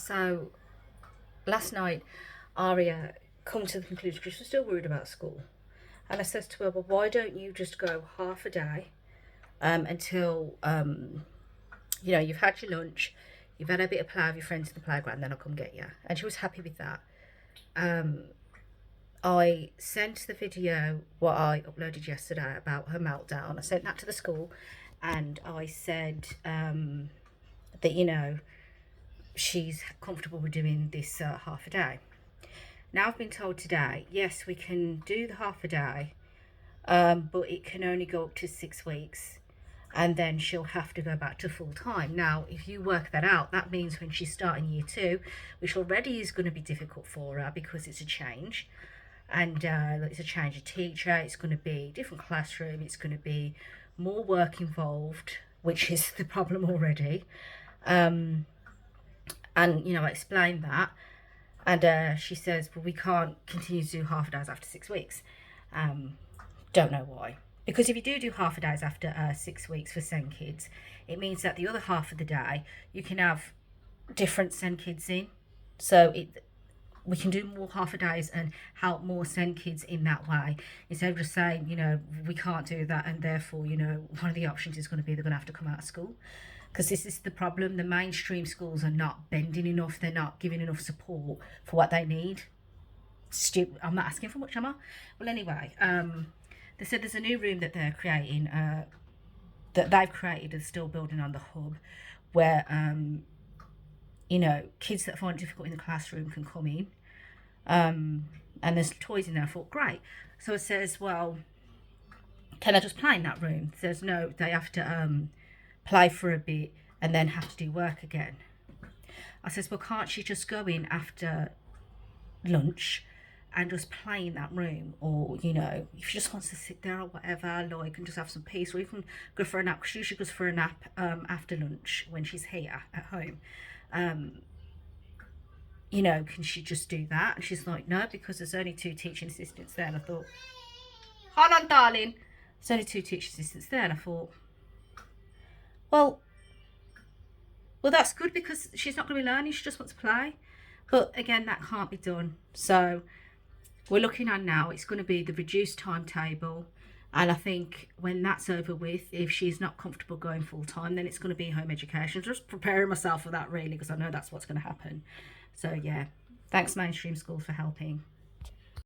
So last night, Aria come to the conclusion because she was still worried about school. And I says to her, well, why don't you just go half a day until, you've had your lunch, you've had a bit of play with your friends in the playground, then I'll come get you. And she was happy with that. I sent the video, what I uploaded yesterday about her meltdown. I sent that to the school and I said that, she's comfortable with doing this half a day. Now I've been told today, yes, we can do the half a day, but it can only go up to 6 weeks and then she'll have to go back to full time. Now, if you work that out, that means when she's starting year 2, which already is going to be difficult for her because it's a change, and it's a change of teacher, it's going to be a different classroom, it's going to be more work involved, which is the problem already. And I explained that, and she says, well, we can't continue to do half a days after 6 weeks. Don't know why. Because if you do half a days after 6 weeks for SEN kids, it means that the other half of the day you can have different SEN kids in. So we can do more half a days and help more SEN kids in that way, instead of just saying, we can't do that, and therefore, one of the options is going to be they're going to have to come out of school. Because this is the problem. The mainstream schools are not bending enough. They're not giving enough support for what they need. I'm not asking for much, am I? Well, anyway, they said there's a new room that they're creating, that they've created and still building on the hub, where, kids that find it difficult in the classroom can come in. And there's toys in there. I thought, great. So it says, well, can I just play in that room? It says, no, they have to play for a bit and then have to do work again. I says, well, can't she just go in after lunch and just play in that room? Or, if she just wants to sit there or whatever, like, and just have some peace, or even go for a nap, because she usually goes for a nap after lunch when she's here at home. Can she just do that? And she's like, no, because there's only 2 teaching assistants there. And I thought, hold on, darling. There's only 2 teaching assistants there. And I thought, well, that's good, because she's not going to be learning. She just wants to play. But again, that can't be done. So we're looking at now, it's going to be the reduced timetable. And I think when that's over with, if she's not comfortable going full time, then it's going to be home education. Just preparing myself for that, really, because I know that's what's going to happen. So yeah, thanks mainstream schools for helping.